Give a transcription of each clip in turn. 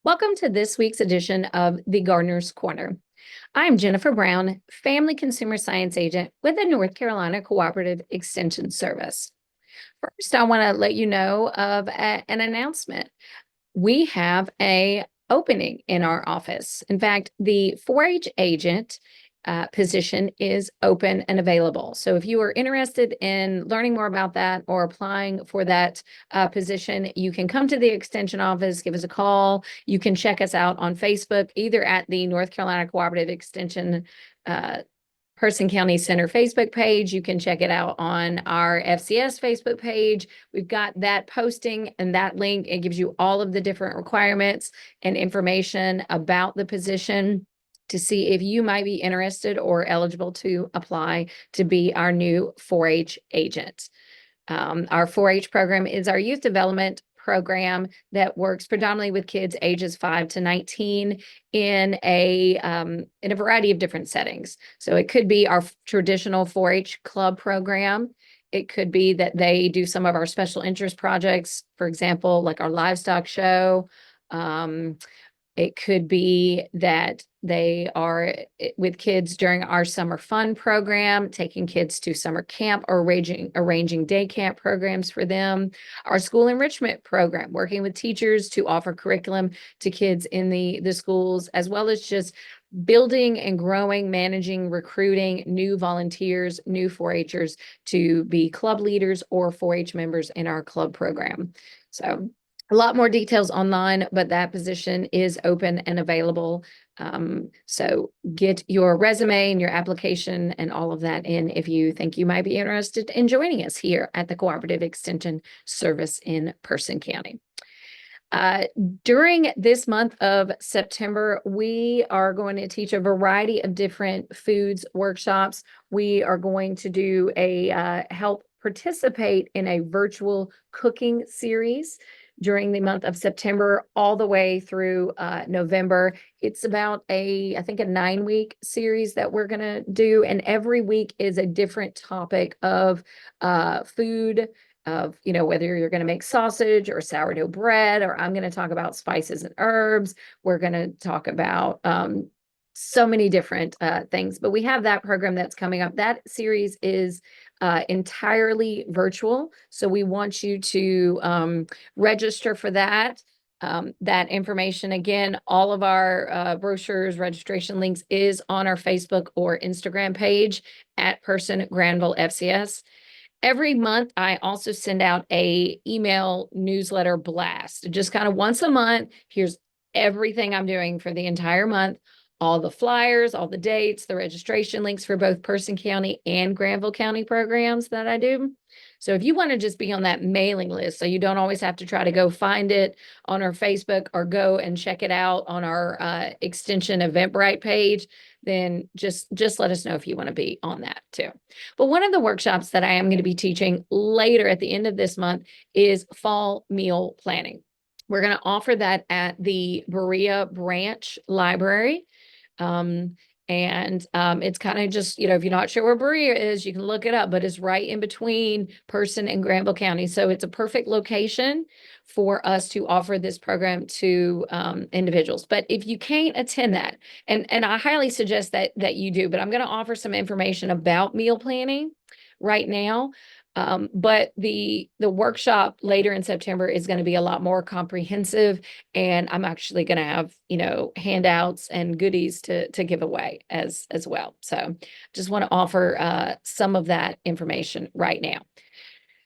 Welcome to this week's edition of the Gardener's Corner. I'm Jennifer Brown, Family Consumer Science Agent with the North Carolina Cooperative Extension Service. First, I want to let you know of an announcement. We have a opening in our office. In fact, the 4-H agent position is open and available. So if you are interested in learning more about that or applying for that position, you can come to the extension office, give us a call. You can check us out on Facebook, either at the North Carolina Cooperative Extension Person County Center Facebook page. You can check it out on our FCS Facebook page. We've got that posting and that link. It gives you all of the different requirements and information about the position to see if you might be interested or eligible to apply to be our new 4-H agent. Our 4-H program is our youth development program that works predominantly with kids ages 5 to 19 in a variety of different settings. So it could be our traditional 4-H club program. It could be that they do some of our special interest projects, for example, like our livestock show. It could be that they are with kids during our summer fun program, taking kids to summer camp or arranging day camp programs for them. Our school enrichment program, working with teachers to offer curriculum to kids in the schools, as well as just building and growing, managing, recruiting new volunteers, new 4-Hers to be club leaders or 4-H members in our club program. So a lot more details online, but that position is open and available. So get your resume and your application and all of that in if you think you might be interested in joining us here at the Cooperative Extension Service in Person County. During this month of September, we are going to teach a variety of different foods workshops. We are going to do a help participate in a virtual cooking series during the month of September all the way through November. It's about I think a 9-week series that we're going to do. And every week is a different topic of food, of, whether you're going to make sausage or sourdough bread, or I'm going to talk about spices and herbs. We're going to talk about so many different things, but we have that program that's coming up. That series is entirely virtual. So we want you to register for that. That information, again, all of our brochures, registration links is on our Facebook or Instagram page at Person Granville FCS. Every month, I also send out a email newsletter blast, just kind of once a month. Here's everything I'm doing for the entire month, all the flyers, all the dates, the registration links for both Person County and Granville County programs that I do. So if you want to just be on that mailing list, so you don't always have to try to go find it on our Facebook or go and check it out on our extension Eventbrite page, then just let us know if you want to be on that too. But one of the workshops that I am going to be teaching later at the end of this month is fall meal planning. We're going to offer that at the Berea Branch Library. It's kind of just, if you're not sure where Berea is, you can look it up, but it's right in between Person and Granville County. So it's a perfect location for us to offer this program to individuals. But if you can't attend that, and I highly suggest that you do, but I'm going to offer some information about meal planning right now. But the workshop later in September is going to be a lot more comprehensive, and I'm actually going to have, handouts and goodies to give away as well. So just want to offer some of that information right now.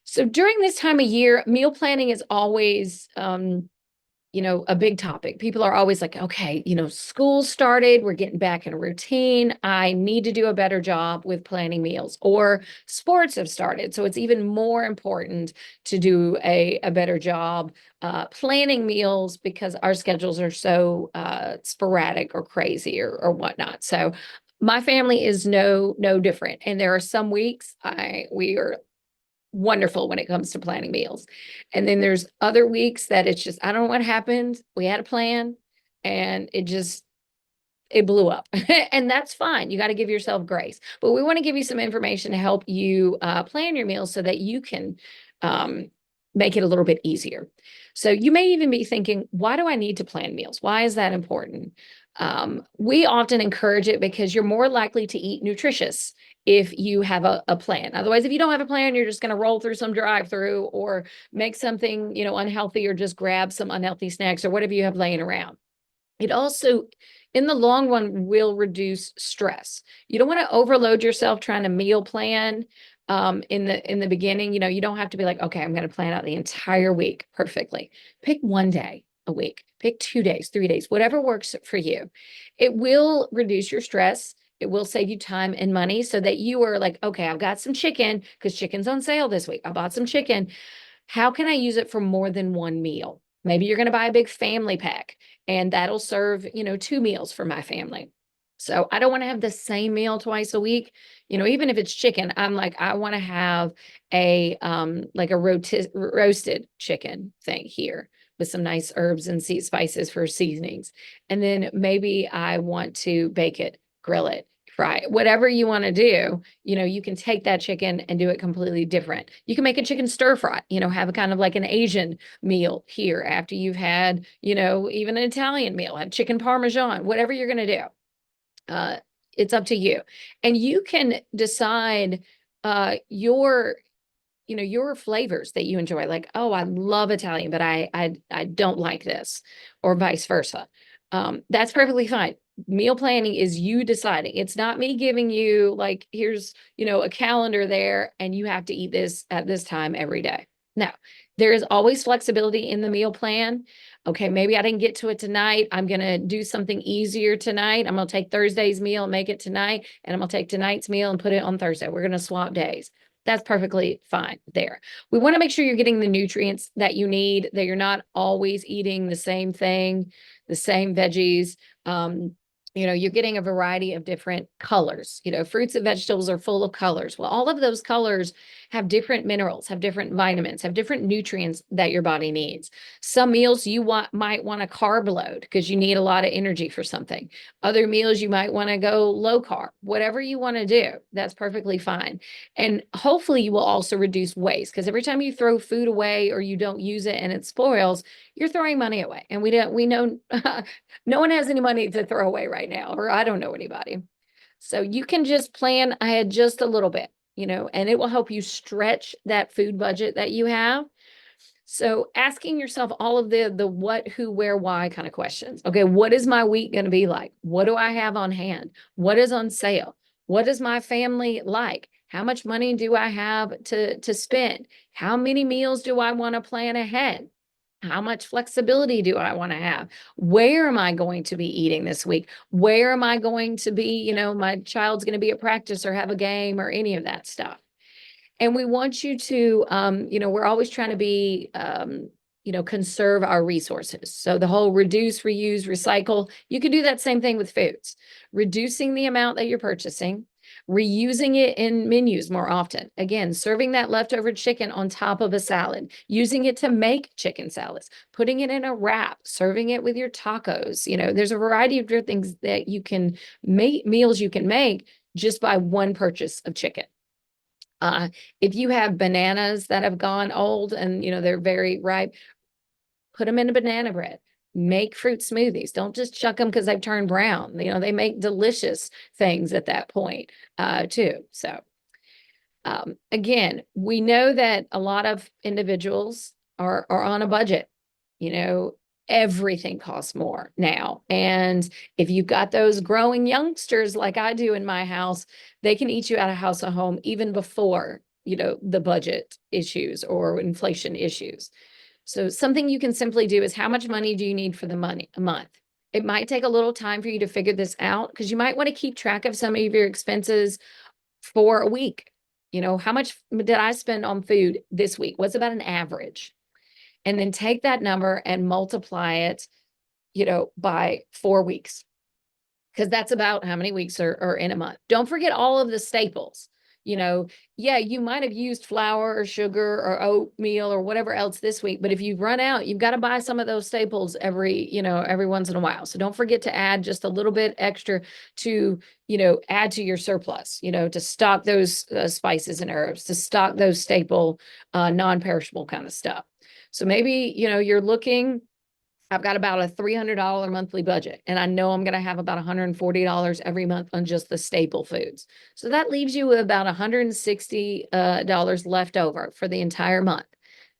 So during this time of year, meal planning is always a big topic. People are always like, okay, school started, we're getting back in a routine. I need to do a better job with planning meals, or sports have started. So it's even more important to do a better job planning meals because our schedules are so sporadic or crazy or whatnot. So my family is no different. And there are some weeks we are wonderful when it comes to planning meals. And then there's other weeks that it's just, I don't know what happened. We had a plan and it blew up. And that's fine. You got to give yourself grace. But we want to give you some information to help you plan your meals so that you can make it a little bit easier. So you may even be thinking, why do I need to plan meals? Why is that important? We often encourage it because you're more likely to eat nutritious if you have a plan. Otherwise, if you don't have a plan, you're just going to roll through some drive-through or make something, unhealthy, or just grab some unhealthy snacks or whatever you have laying around. It also, in the long run, will reduce stress. You don't want to overload yourself trying to meal plan in the beginning. You don't have to be like, okay, I'm going to plan out the entire week perfectly. Pick one day a week, pick 2 days, 3 days, whatever works for you. It will reduce your stress. It will save you time and money so that you are like, okay, I've got some chicken because chicken's on sale this week. I bought some chicken. How can I use it for more than one meal? Maybe you're going to buy a big family pack and that'll serve, 2 meals for my family. So I don't want to have the same meal twice a week. Even if it's chicken, I'm like, I want to have a like a roasted chicken thing here with some nice herbs and spices for seasonings. And then maybe I want to bake it, grill it, fry it, whatever you want to do. You can take that chicken and do it completely different. You can make a chicken stir fry, have a kind of like an Asian meal here after you've had, even an Italian meal, have chicken parmesan, whatever you're going to do. It's up to you. And you can decide your flavors that you enjoy. Like, oh, I love Italian, but I don't like this, or vice versa. That's perfectly fine. Meal planning is you deciding. It's not me giving you like, here's, a calendar there and you have to eat this at this time every day. No, there is always flexibility in the meal plan. Okay, maybe I didn't get to it tonight. I'm going to do something easier tonight. I'm going to take Thursday's meal and make it tonight, and I'm going to take tonight's meal and put it on Thursday. We're going to swap days. That's perfectly fine there. We want to make sure you're getting the nutrients that you need, that you're not always eating the same thing, the same veggies. You're getting a variety of different colors. Fruits and vegetables are full of colors. Well, all of those colors have different minerals, have different vitamins, have different nutrients that your body needs. Some meals you might want to carb load because you need a lot of energy for something. Other meals you might want to go low carb. Whatever you want to do, that's perfectly fine. And hopefully you will also reduce waste, because every time you throw food away or you don't use it and it spoils, you're throwing money away. And we know no one has any money to throw away right now, or I don't know anybody. So you can just plan ahead just a little bit, and it will help you stretch that food budget that you have. So asking yourself all of the what, who, where, why kind of questions. Okay, what is my week going to be like? What do I have on hand? What is on sale? What is my family like? How much money do I have to spend? How many meals do I want to plan ahead? How much flexibility do I want to have? Where am I going to be eating this week? Where am I going to be? My child's going to be at practice or have a game or any of that stuff. And we want you to, we're always trying to be, conserve our resources. So the whole reduce, reuse, recycle, you can do that same thing with foods. Reducing the amount that you're purchasing, reusing it in menus more often. Again, serving that leftover chicken on top of a salad, using it to make chicken salads, putting it in a wrap, serving it with your tacos. There's a variety of different things that you can make, meals you can make just by one purchase of chicken. If you have bananas that have gone old and they're very ripe, put them in a banana bread. Make fruit smoothies. Don't just chuck them because they've turned brown. They make delicious things at that point, too. So again, we know that a lot of individuals are on a budget. Everything costs more now. And if you've got those growing youngsters like I do in my house, they can eat you out of house or home even before, the budget issues or inflation issues. So something you can simply do is, how much money do you need for the money a month? It might take a little time for you to figure this out, because you might want to keep track of some of your expenses for a week. How much did I spend on food this week? What's about an average? And then take that number and multiply it, by 4 weeks, because that's about how many weeks are in a month. Don't forget all of the staples. yeah, you might have used flour or sugar or oatmeal or whatever else this week, but if you've run out, you've got to buy some of those staples every once in a while. So don't forget to add just a little bit extra to, add to your surplus, to stock those spices and herbs, to stock those staple, non-perishable kind of stuff. So maybe, you're looking, I've got about a $300 monthly budget, and I know I'm going to have about $140 every month on just the staple foods. So that leaves you with about $160 left over for the entire month.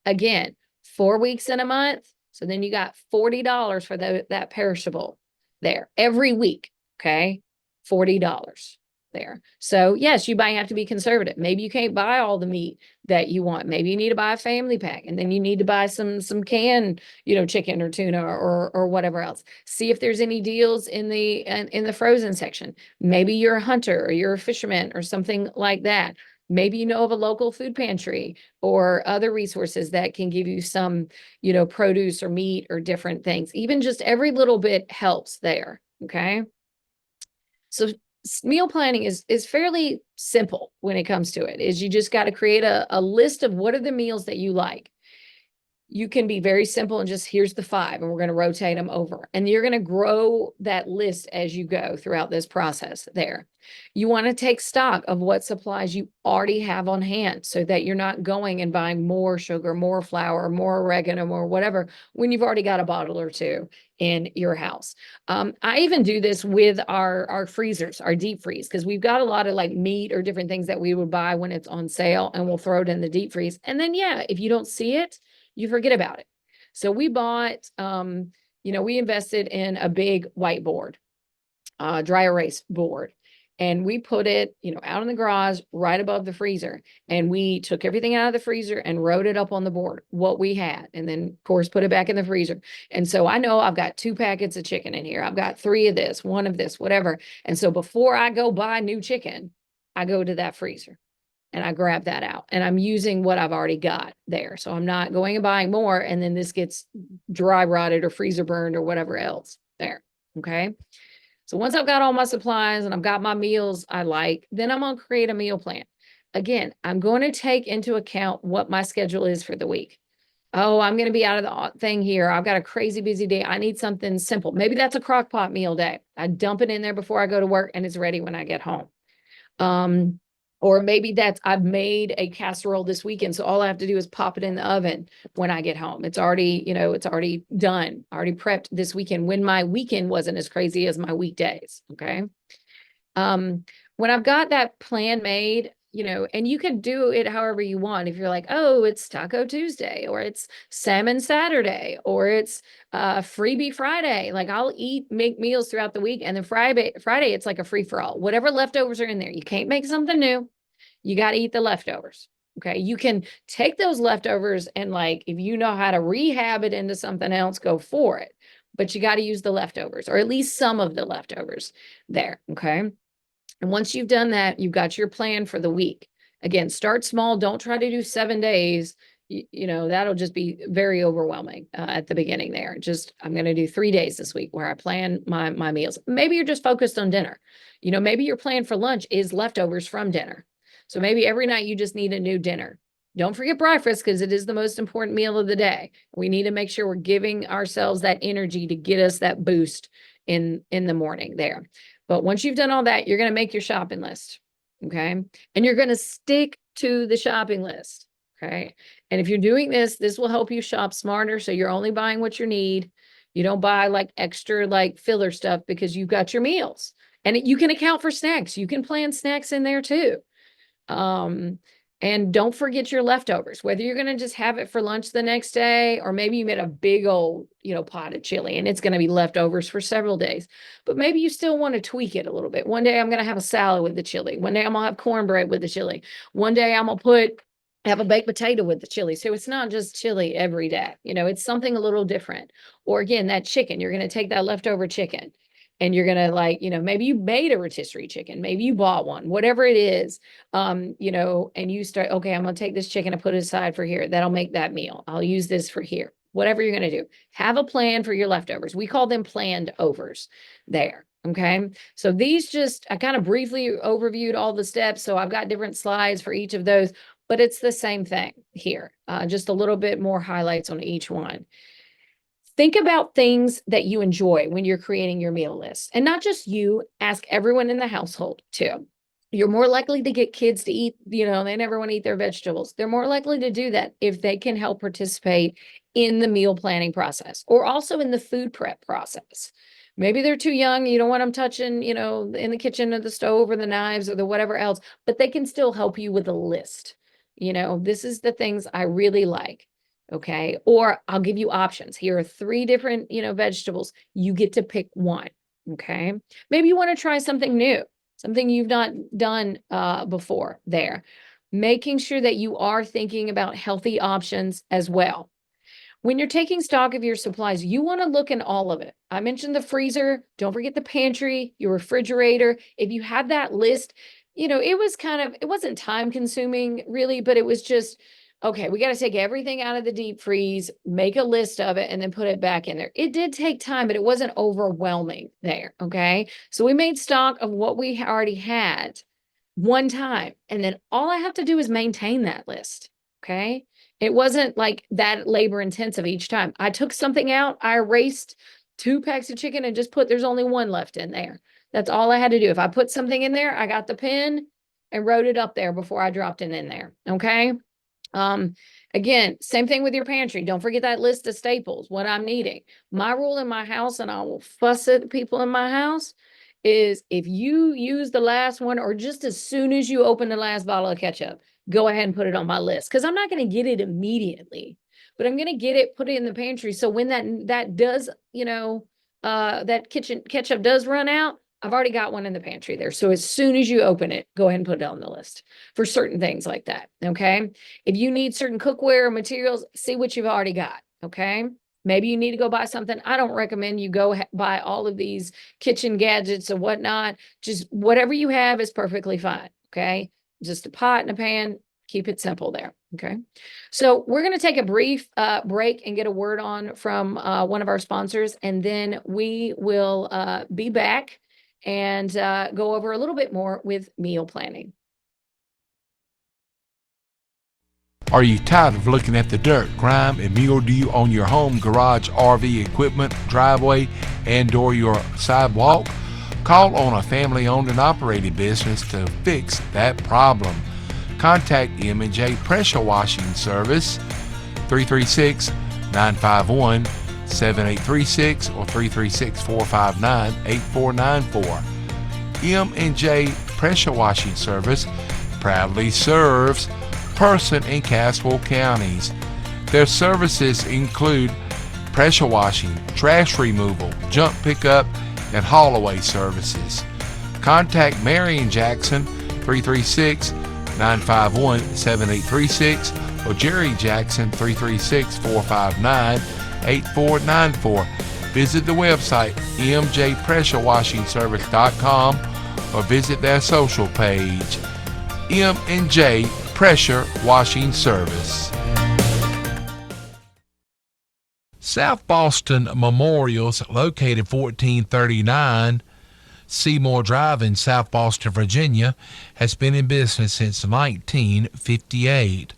Again, 4 weeks in a month. So then you got $40 for that perishable there every week. Okay. $40 there. So yes, you might have to be conservative. Maybe you can't buy all the meat that you want. Maybe you need to buy a family pack, and then you need to buy some canned, chicken or tuna or whatever else. See if there's any deals in the frozen section. Maybe you're a hunter or you're a fisherman or something like that. Maybe you know of a local food pantry or other resources that can give you some, produce or meat or different things. Even just every little bit helps there. Okay. So meal planning is fairly simple when it comes to it. Is you just got to create a list of what are the meals that you like. You can be very simple and just here's the 5, and we're going to rotate them over. And you're going to grow that list as you go throughout this process there. You want to take stock of what supplies you already have on hand so that you're not going and buying more sugar, more flour, more oregano, more whatever, when you've already got a bottle or two in your house. I even do this with our freezers, our deep freeze, because we've got a lot of like meat or different things that we would buy when it's on sale, and we'll throw it in the deep freeze. And then, yeah, if you don't see it, you forget about it. So we bought, we invested in a big whiteboard, dry erase board. And we put it, out in the garage right above the freezer. And we took everything out of the freezer and wrote it up on the board, what we had. And then, of course, put it back in the freezer. And so I know I've got 2 packets of chicken in here. I've got 3 of this, 1 of this, whatever. And so before I go buy new chicken, I go to that freezer and I grab that out, and I'm using what I've already got there. So I'm not going and buying more, and then this gets dry rotted or freezer burned or whatever else there. Okay. So once I've got all my supplies and I've got my meals I like, then I'm going to create a meal plan. Again, I'm going to take into account what my schedule is for the week. Oh, I'm going to be out of the thing here. I've got a crazy busy day. I need something simple. Maybe that's a crock pot meal day. I dump it in there before I go to work and it's ready when I get home. Or maybe that's I've made a casserole this weekend, so all I have to do is pop it in the oven when I get home. It's already, it's already done, already prepped this weekend when my weekend wasn't as crazy as my weekdays. Okay. When I've got that plan made, and you can do it however you want. If you're like, oh, it's Taco Tuesday, or it's Salmon Saturday, or it's Freebie Friday. Like I'll make meals throughout the week, and then Friday it's like a free for all. Whatever leftovers are in there, you can't make something new. You got to eat the leftovers. Okay. You can take those leftovers and if you know how to rehab it into something else, go for it. But you got to use the leftovers, or at least some of the leftovers there. Okay. And once you've done that, you've got your plan for the week. Again, start small. Don't try to do 7 days. That'll just be very overwhelming at the beginning there. I'm going to do 3 days this week where I plan my meals. Maybe you're just focused on dinner. Maybe your plan for lunch is leftovers from dinner. So maybe every night you just need a new dinner. Don't forget breakfast, because it is the most important meal of the day. We need to make sure we're giving ourselves that energy to get us that boost in the morning there. But once you've done all that, you're going to make your shopping list. Okay. And you're going to stick to the shopping list. Okay. And if you're doing this will help you shop smarter. So you're only buying what you need. You don't buy extra filler stuff, because you've got your meals, and you can account for snacks. You can plan snacks in there too. And don't forget your leftovers, whether you're going to just have it for lunch the next day, or maybe you made a big old, pot of chili and it's going to be leftovers for several days, but maybe you still want to tweak it a little bit. One day I'm going to have a salad with the chili. One day I'm going to have cornbread with the chili. One day I'm going to have a baked potato with the chili. So it's not just chili every day. It's something a little different. Or again, that chicken, you're going to take that leftover chicken and you're going to maybe you made a rotisserie chicken, maybe you bought one, whatever it is, and you start, okay, I'm going to take this chicken and put it aside for here. That'll make that meal. I'll use this for here. Whatever you're going to do, have a plan for your leftovers. We call them planned overs there. Okay. So these I kind of briefly overviewed all the steps. So I've got different slides for each of those, but it's the same thing here, just a little bit more highlights on each one. Think about things that you enjoy when you're creating your meal list, and not just you, ask everyone in the household too. You're more likely to get kids to eat, they never want to eat their vegetables. They're more likely to do that if they can help participate in the meal planning process or also in the food prep process. Maybe they're too young, you don't want them touching, in the kitchen or the stove or the knives or the whatever else, but they can still help you with a list. This is the things I really like. Okay. Or I'll give you options. Here are three different, vegetables. You get to pick one. Okay. Maybe you want to try something new, something you've not done before there. Making sure that you are thinking about healthy options as well. When you're taking stock of your supplies, you want to look in all of it. I mentioned the freezer. Don't forget the pantry, your refrigerator. If you had that list, it wasn't time consuming really, but it was just, okay, we got to take everything out of the deep freeze, make a list of it, and then put it back in there. It did take time, but it wasn't overwhelming there. Okay. So we made stock of what we already had one time, and then all I have to do is maintain that list. Okay. It wasn't like that labor intensive each time. I took something out, I erased 2 packs of chicken and just put there's only one left in there. That's all I had to do. If I put something in there, I got the pen and wrote it up there before I dropped it in there. Okay. Um, Again, same thing with your pantry. Don't forget that list of staples, what I'm needing. My rule in my house, and I will fuss at people in my house, is if you use the last one or just as soon as you open the last bottle of ketchup, go ahead and put it on my list. Cause I'm not going to get it immediately, but I'm going to get it, put it in the pantry. So when that does, that kitchen ketchup does run out, I've already got one in the pantry there. So as soon as you open it, go ahead and put it on the list for certain things like that. Okay. If you need certain cookware materials, see what you've already got. Okay. Maybe you need to go buy something. I don't recommend you go buy all of these kitchen gadgets and whatnot. Just whatever you have is perfectly fine. Okay. Just a pot and a pan. Keep it simple there. Okay. So we're going to take a brief break and get a word on from one of our sponsors, and then we will be back and go over a little bit more with meal planning. Are you tired of looking at the dirt, grime, and mildew on your home, garage, RV equipment, driveway, and/or your sidewalk? Call on a family-owned and operated business to fix that problem. Contact M&J Pressure Washing Service, 336-951-7836 or 336-459-8494. M&J Pressure Washing Service proudly serves Person and Castwell counties. Their services include pressure washing, trash removal, junk pickup, and haul-away services. Contact Marion Jackson, 336-951-7836 or Jerry Jackson, 336-459-8494. Visit the website mjpressurewashingservice.com or visit their social page. M&J Pressure Washing Service. South Boston Memorials, located 1439 Seymour Drive in South Boston, Virginia, has been in business since 1958.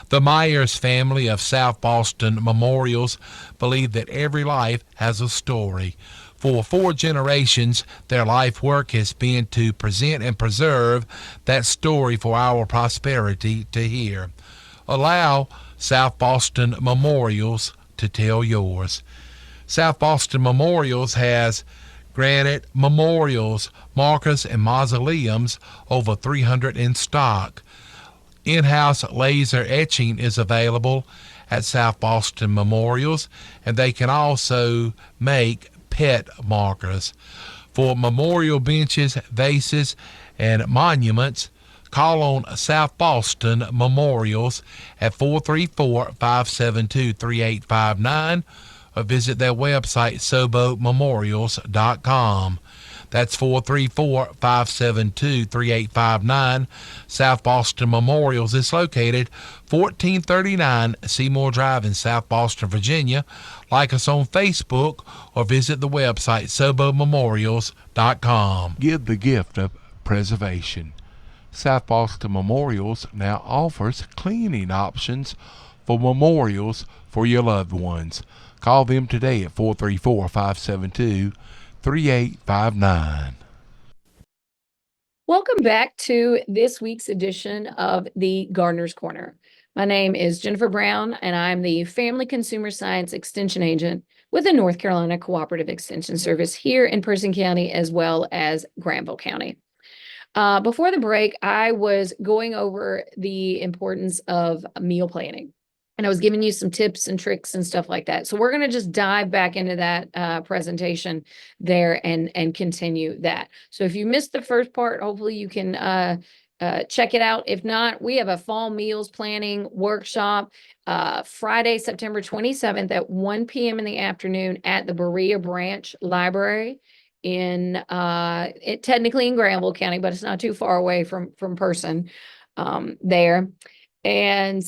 The Myers family of South Boston Memorials believe that every life has a story. For 4 generations, their life work has been to present and preserve that story for our prosperity to hear. Allow South Boston Memorials to tell yours. South Boston Memorials has granite memorials, markers, and mausoleums, over 300 in stock. In-house laser etching is available at South Boston Memorials, and they can also make pet markers. For memorial benches, vases, and monuments, call on South Boston Memorials at 434-572-3859 or visit their website, sobomemorials.com. That's 434-572-3859. South Boston Memorials is located 1439 Seymour Drive in South Boston, Virginia. Like us on Facebook or visit the website sobomemorials.com. Give the gift of preservation. South Boston Memorials now offers cleaning options for memorials for your loved ones. Call them today at 434-572-3859. Welcome back to this week's edition of the Gardener's Corner. My name is Jennifer Brown, and I'm the Family Consumer Science Extension Agent with the North Carolina Cooperative Extension Service here in Person County as well as Granville County. Before the break, I was going over the importance of meal planning. And I was giving you some tips and tricks and stuff like that. So we're going to just dive back into that presentation there and continue that. So if you missed the first part, hopefully you can check it out. If not, we have a fall meals planning workshop Friday, September 27th at 1 p.m. in the afternoon at the Berea Branch Library technically in Granville County, but it's not too far away from Person there. And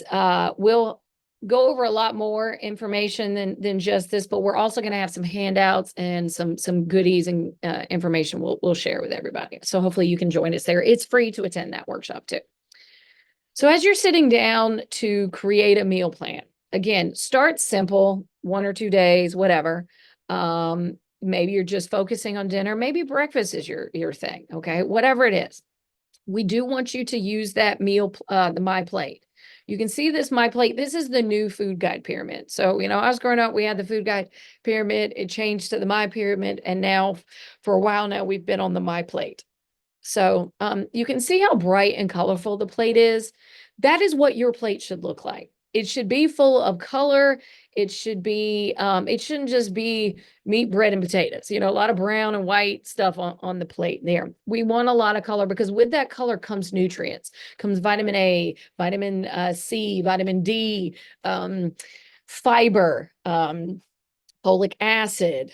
we'll go over a lot more information than just this, but we're also going to have some handouts and some goodies and information we'll share with everybody. So hopefully you can join us there. It's free to attend that workshop too. So as you're sitting down to create a meal plan, again, start simple, 1 or 2 days, whatever. Maybe you're just focusing on dinner. Maybe breakfast is your thing. Okay, whatever it is. We do want you to use that meal, the My Plate. You can see this My Plate. This is the new food guide pyramid. So, I was growing up, we had the food guide pyramid. It changed to the My Pyramid. And now for a while now, we've been on the My Plate. So you can see how bright and colorful the plate is. That is what your plate should look like. It should be full of color. It should be, it shouldn't just be meat, bread, and potatoes. A lot of brown and white stuff on the plate there. We want a lot of color because with that color comes nutrients, comes vitamin A, vitamin C, vitamin D, fiber, folic acid,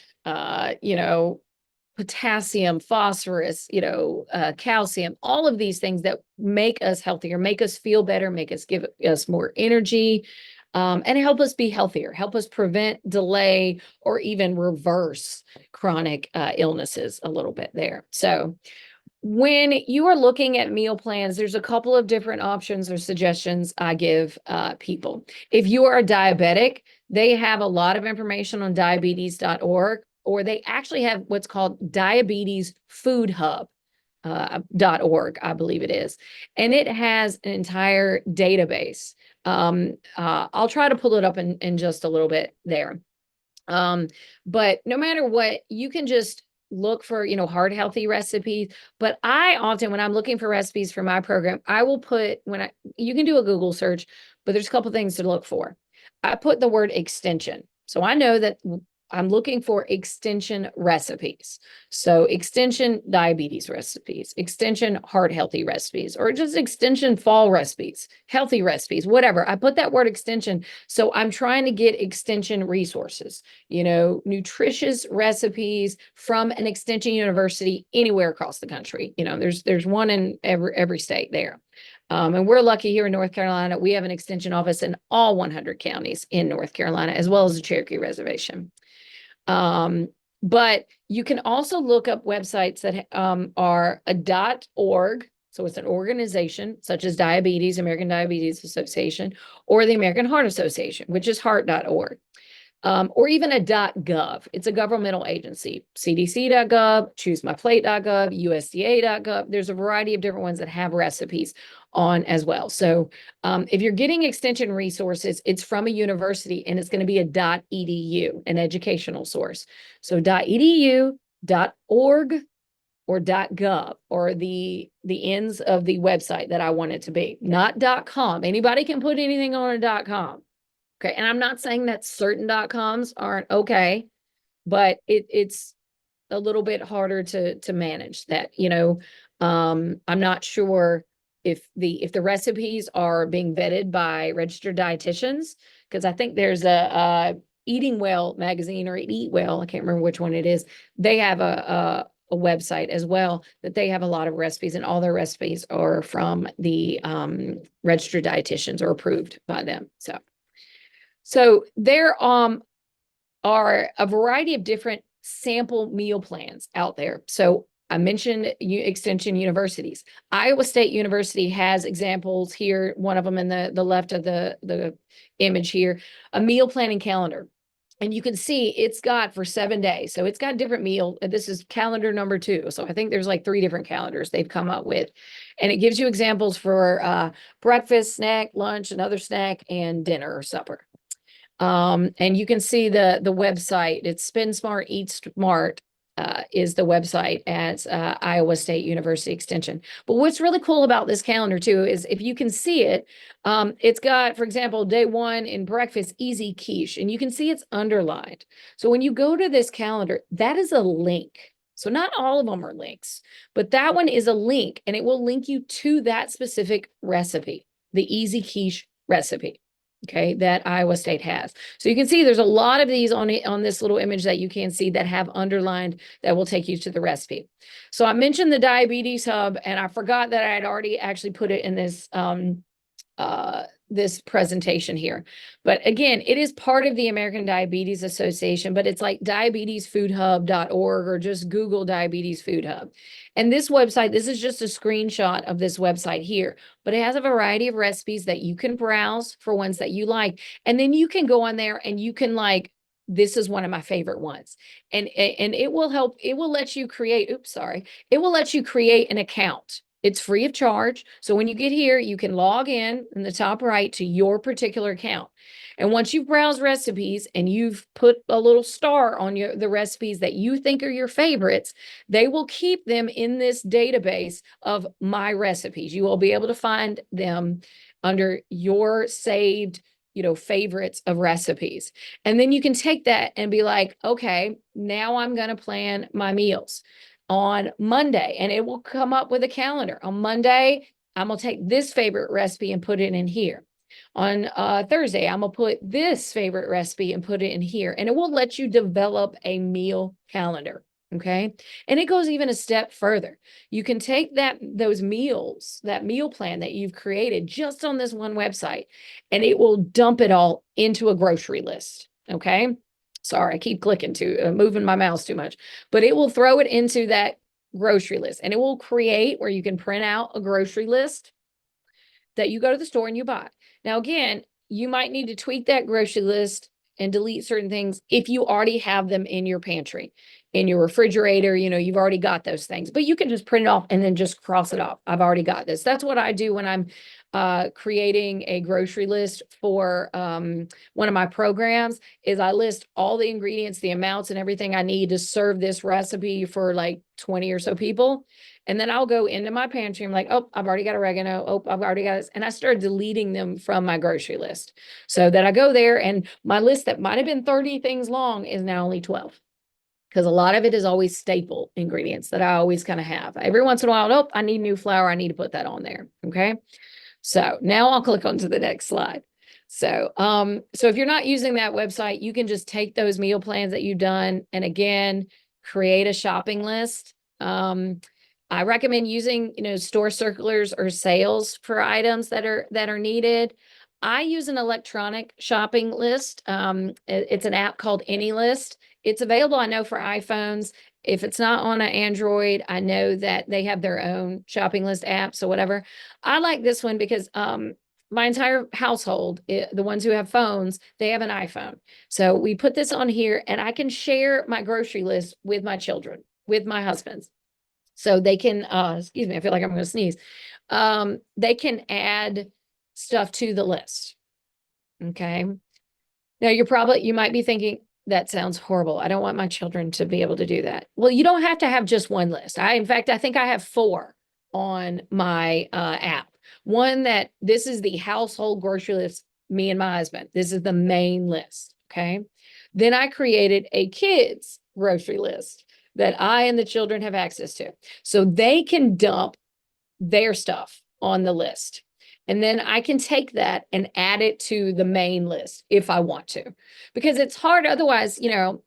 potassium, phosphorus, calcium, all of these things that make us healthier, make us feel better, give us more energy, and help us be healthier, help us prevent, delay, or even reverse chronic illnesses a little bit there. So when you are looking at meal plans, there's a couple of different options or suggestions I give people. If you are a diabetic, they have a lot of information on diabetes.org, or they actually have what's called Diabetes Food Hub. .org, I believe it is. And it has an entire database. I'll try to pull it up in just a little bit there. But no matter what, you can just look for, heart healthy recipes. But I often, when I'm looking for recipes for my program, I will put, you can do a Google search, but there's a couple things to look for. I put the word extension. So I know that I'm looking for extension recipes. So extension diabetes recipes, extension heart healthy recipes, or just extension fall recipes, healthy recipes, whatever. I put that word extension. So I'm trying to get extension resources, nutritious recipes from an extension university anywhere across the country. There's one in every state there. And we're lucky here in North Carolina. We have an extension office in all 100 counties in North Carolina, as well as the Cherokee Reservation. But you can also look up websites that are a .org. So it's an organization such as American Diabetes Association, or the American Heart Association, which is heart.org. Or even a .gov. It's a governmental agency, cdc.gov, choosemyplate.gov, usda.gov. There's a variety of different ones that have recipes on as well. So if you're getting extension resources, it's from a university and it's going to be a .edu, an educational source. So .edu, .org, or .gov, or the ends of the website that I want it to be, not .com. Anybody can put anything on a .com. Okay. And I'm not saying that certain .coms aren't okay, but it's a little bit harder to manage that, I'm not sure if the recipes are being vetted by registered dietitians, because I think there's a Eating Well magazine or Eat Well, I can't remember which one it is. They have a website as well that they have a lot of recipes, and all their recipes are from the registered dietitians or approved by them. So there are a variety of different sample meal plans out there. So I mentioned extension universities. Iowa State University has examples here. One of them in the left of the image here, a meal planning calendar. And you can see it's got for 7 days. So it's got different meal. This is calendar number 2. So I think there's like 3 different calendars they've come up with. And it gives you examples for breakfast, snack, lunch, another snack, and dinner or supper. And you can see the website. It's Spend Smart, Eat Smart is the website at Iowa State University Extension. But what's really cool about this calendar too is if you can see it, it's got, for example, day 1 in breakfast, easy quiche, and you can see it's underlined. So when you go to this calendar, that is a link. So not all of them are links, but that one is a link, and it will link you to that specific recipe, the easy quiche recipe. Okay, that Iowa State has. So you can see there's a lot of these on this little image that you can see that have underlined that will take you to the recipe. So I mentioned the diabetes hub, and I forgot that I had already actually put it in this presentation here. But again, it is part of the American Diabetes Association, but it's like diabetesfoodhub.org or just Google Diabetes Food Hub. And this website, this is just a screenshot of this website here, but it has a variety of recipes that you can browse for ones that you like. And then you can go on there and you can like, this is one of my favorite ones. And it will help, it will let you create, it will let you create an account. It's free of charge. So when you get here, you can log in the top right to your particular account. And once you've browsed recipes and you've put a little star on the recipes that you think are your favorites, they will keep them in this database of my recipes. You will be able to find them under your saved, favorites of recipes. And then you can take that and be like, okay, now I'm going to plan my meals on Monday, and it will come up with a calendar. On Monday, I'm going to take this favorite recipe and put it in here. On Thursday, I'm going to put this favorite recipe and put it in here. And it will let you develop a meal calendar. Okay. And it goes even a step further. You can take those meals, that meal plan that you've created just on this one website, and it will dump it all into a grocery list. Okay. Sorry, I keep clicking moving my mouse too much, but it will throw it into that grocery list, and it will create where you can print out a grocery list that you go to the store and you buy. Now, again, you might need to tweak that grocery list and delete certain things if you already have them in your pantry, in your refrigerator. You've already got those things, but you can just print it off and then just cross it off. I've already got this. That's what I do when I'm creating a grocery list for one of my programs. Is I list all the ingredients, the amounts, and everything I need to serve this recipe for like 20 or so people. And then I'll go into my pantry. I'm like, oh, I've already got oregano. Oh, I've already got this. And I start deleting them from my grocery list so that I go there and my list that might have been 30 things long is now only 12. Because a lot of it is always staple ingredients that I always kind of have. Every once in a while, oh, I need new flour. I need to put that on there. Okay. So now I'll click on to the next slide. So if you're not using that website, you can just take those meal plans that you've done and again, create a shopping list. I recommend using, store circulars or sales for items that are needed. I use an electronic shopping list. It's an app called AnyList. It's available, I know, for iPhones. If it's not on an Android, I know that they have their own shopping list apps or whatever. I like this one because my entire household, the ones who have phones, they have an iPhone. So we put this on here and I can share my grocery list with my children, with my husband's. So they can, excuse me, I feel like I'm going to sneeze. They can add stuff to the list. Okay. Now you might be thinking, that sounds horrible. I don't want my children to be able to do that. Well, you don't have to have just one list. In fact, I think I have 4 on my app. One this is the household grocery list, me and my husband. This is the main list. Okay. Then I created a kids grocery list that I and the children have access to. So they can dump their stuff on the list. And then I can take that and add it to the main list if I want to, because it's hard. Otherwise,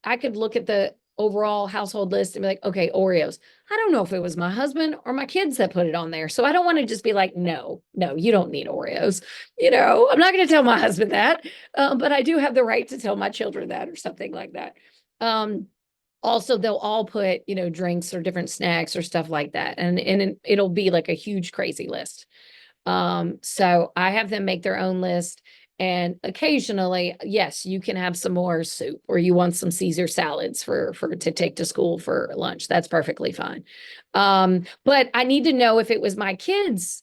I could look at the overall household list and be like, okay, Oreos. I don't know if it was my husband or my kids that put it on there. So I don't want to just be like, no, no, you don't need Oreos. I'm not going to tell my husband that, but I do have the right to tell my children that or something like that. Also, they'll all put, drinks or different snacks or stuff like that. And it'll be like a huge, crazy list. So I have them make their own list. And occasionally, yes, you can have some more soup or you want some Caesar salads for to take to school for lunch. That's perfectly fine. But I need to know if it was my kids'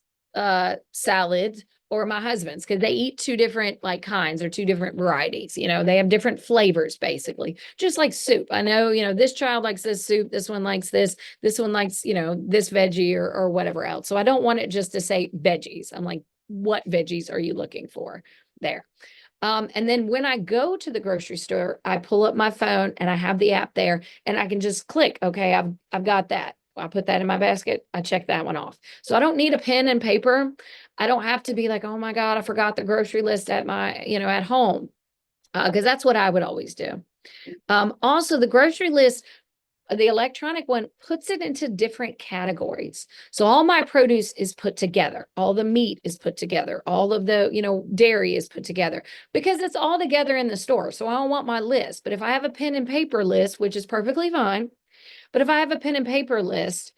salad or my husband's because they eat two different like kinds or two different varieties. They have different flavors basically, just like soup. I know, this child likes this soup, this one likes this one likes, this veggie or whatever else. So I don't want it just to say veggies. I'm like, what veggies are you looking for there? And then when I go to the grocery store, I pull up my phone and I have the app there and I can just click, okay, I've got that. I put that in my basket. I check that one off. So I don't need a pen and paper. I don't have to be like, oh my God, I forgot the grocery list at my, at home. Because that's what I would always do. Also, the grocery list, the electronic one puts it into different categories. So all my produce is put together. All the meat is put together. All of the, dairy is put together because it's all together in the store. So I don't want my list. But if I have a pen and paper list, which is perfectly fine, but if I have a pen and paper list,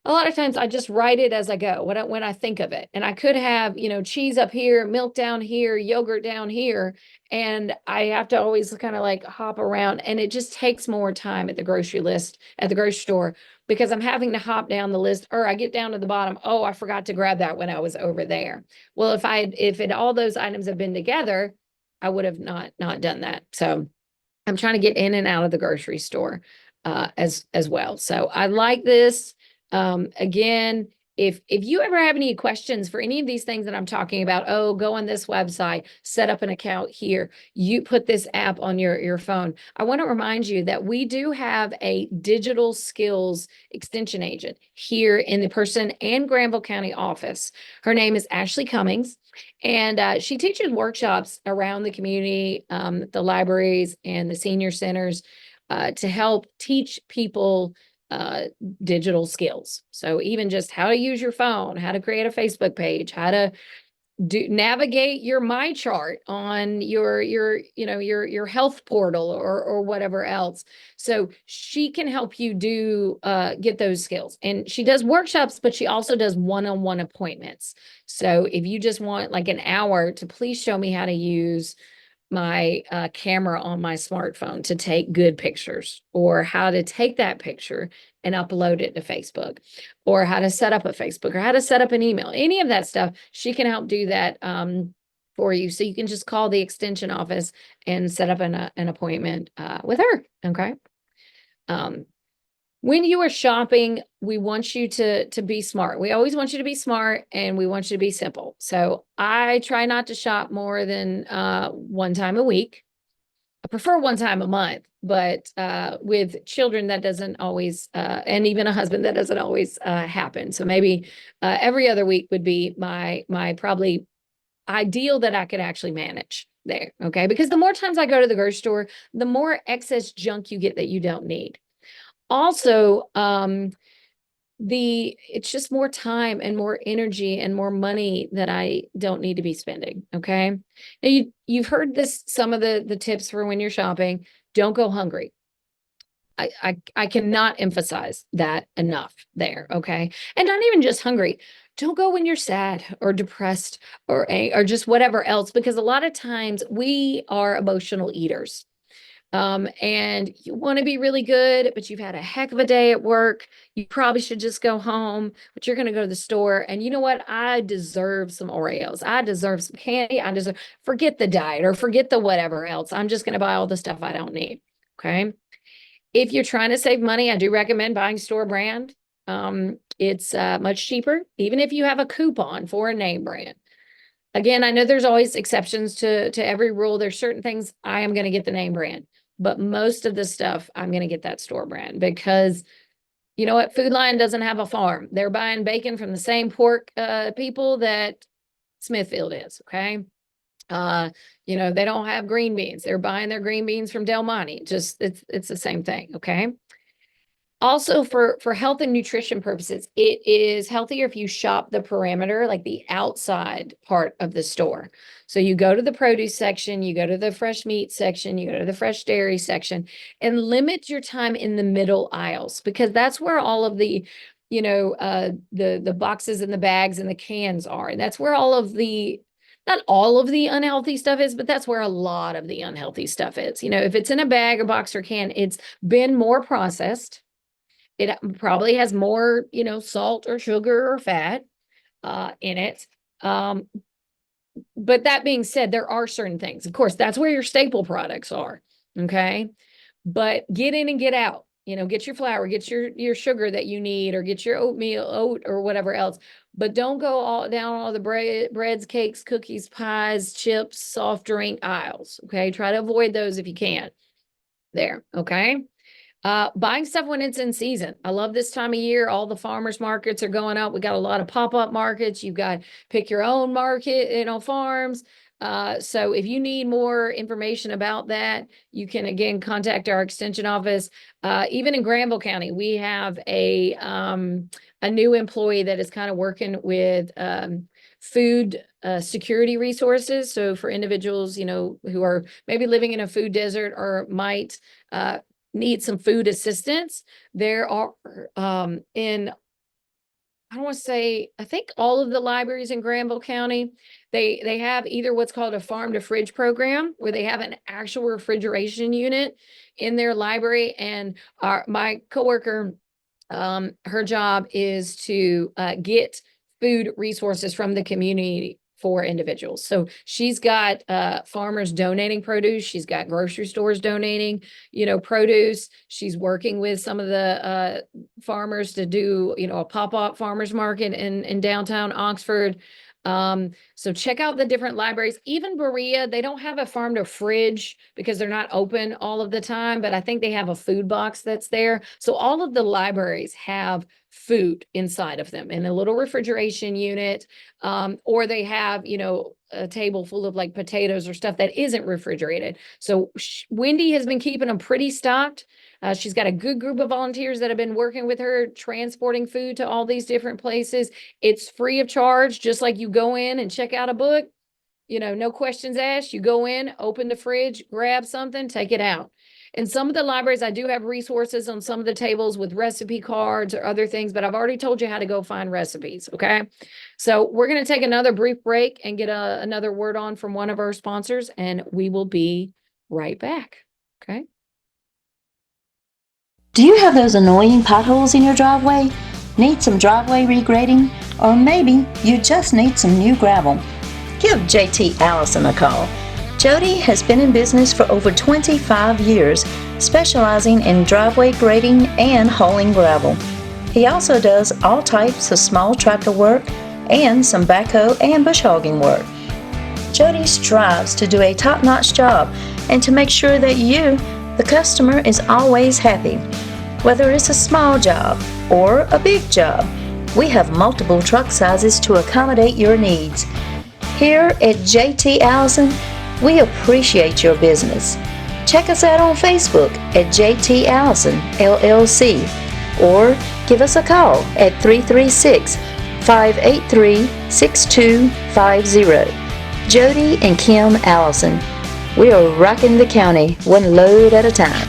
a lot of times I just write it as I go when I think of it. And I could have, cheese up here, milk down here, yogurt down here. And I have to always kind of like hop around. And it just takes more time at the grocery store, because I'm having to hop down the list or I get down to the bottom. Oh, I forgot to grab that when I was over there. Well, if all those items have been together, I would have not done that. So I'm trying to get in and out of the grocery store as well. So I like this. Again, if you ever have any questions for any of these things that I'm talking about, oh, go on this website, set up an account here, you put this app on your phone. I want to remind you that we do have a digital skills extension agent here in the Person and Granville County office. Her name is Ashley Cummings. And she teaches workshops around the community, the libraries and the senior centers to help teach people digital skills. So even just how to use your phone, how to create a Facebook page, how to navigate your My Chart on your health portal or whatever else. So she can help you get those skills. And she does workshops, but she also does one-on-one appointments. So if you just want like an hour to please show me how to use my camera on my smartphone to take good pictures, or how to take that picture and upload it to Facebook, or how to set up a Facebook, or how to set up an email, any of that stuff, she can help do that for you. So you can just call the extension office and set up an appointment with her. Okay. When you are shopping, we want you to be smart. We always want you to be smart and we want you to be simple. So I try not to shop more than one time a week. I prefer one time a month, but with children, that doesn't always, and even a husband, that doesn't always happen. So maybe every other week would be my probably ideal that I could actually manage there. Okay. Because the more times I go to the grocery store, the more excess junk you get that you don't need. Also, it's just more time and more energy and more money that I don't need to be spending. Okay. Now you've heard some of the tips for when you're shopping. Don't go hungry. I cannot emphasize that enough there. Okay. And not even just hungry. Don't go when you're sad or depressed or just whatever else, because a lot of times we are emotional eaters. And you want to be really good, but you've had a heck of a day at work. You probably should just go home, but you're going to go to the store. And you know what? I deserve some Oreos. I deserve some candy. Forget the diet or forget the whatever else. I'm just going to buy all the stuff I don't need. Okay. If you're trying to save money, I do recommend buying store brand. It's much cheaper, even if you have a coupon for a name brand. Again, I know there's always exceptions to every rule. There's certain things I am going to get the name brand, but most of the stuff I'm going to get that store brand, because you know what? Food Lion doesn't have a farm. They're buying bacon from the same pork people that Smithfield is. Okay. Uh, they don't have green beans. They're buying their green beans from Del Monte. Just it's the same thing, okay? Also for health and nutrition purposes, it is healthier if you shop the perimeter, like the outside part of the store. So you go to the produce section, you go to the fresh meat section, you go to the fresh dairy section, and limit your time in the middle aisles because that's where all of the the boxes and the bags and the cans are. And that's where all of the not all of the unhealthy stuff is, but that's where a lot of the unhealthy stuff is. If it's in a bag or box or can, it's been more processed. It probably has more, salt or sugar or fat in it. Um, but that being said, there are certain things. Of course, that's where your staple products are. Okay. But get in and get out. Get your flour, get your sugar that you need, or get your oat or whatever else. But don't go all down all the breads, cakes, cookies, pies, chips, soft drink aisles. Okay. Try to avoid those if you can. There. Okay. Buying stuff when it's in season. I love this time of year. All the farmers markets are going up. We got a lot of pop-up markets. You've got pick your own market, farms. So if you need more information about that, you can again contact our extension office. Even in Granville County, we have a new employee that is kind of working with food security resources. So for individuals, who are maybe living in a food desert or might need some food assistance. There are in I don't want to say I think all of the libraries in Granville County, they have either what's called a farm to fridge program where they have an actual refrigeration unit in their library. And my coworker, her job is to get food resources from the community for individuals. So she's got farmers donating produce. She's got grocery stores donating, produce. She's working with some of the farmers to do, a pop-up farmers market in downtown Oxford. So check out the different libraries. Even Berea, they don't have a farm to fridge because they're not open all of the time, but I think they have a food box that's there. So all of the libraries have food inside of them in a little refrigeration unit, or they have, a table full of like potatoes or stuff that isn't refrigerated. So Wendy has been keeping them pretty stocked. She's got a good group of volunteers that have been working with her, transporting food to all these different places. It's free of charge, just like you go in and check out a book, no questions asked. You go in, open the fridge, grab something, take it out. In some of the libraries, I do have resources on some of the tables with recipe cards or other things, but I've already told you how to go find recipes. Okay. So we're going to take another brief break and get another word on from one of our sponsors, and we will be right back. Okay. Do you have those annoying potholes in your driveway? Need some driveway regrading? Or maybe you just need some new gravel? Give JT Allison a call. Jody has been in business for over 25 years, specializing in driveway grading and hauling gravel. He also does all types of small tractor work and some backhoe and bush hogging work. Jody strives to do a top-notch job and to make sure that you, the customer, is always happy. Whether it's a small job or a big job, we have multiple truck sizes to accommodate your needs. Here at JT Allison, we appreciate your business. Check us out on Facebook at JT Allison LLC or give us a call at 336-583-6250. Jody and Kim Allison. We are rocking the county one load at a time.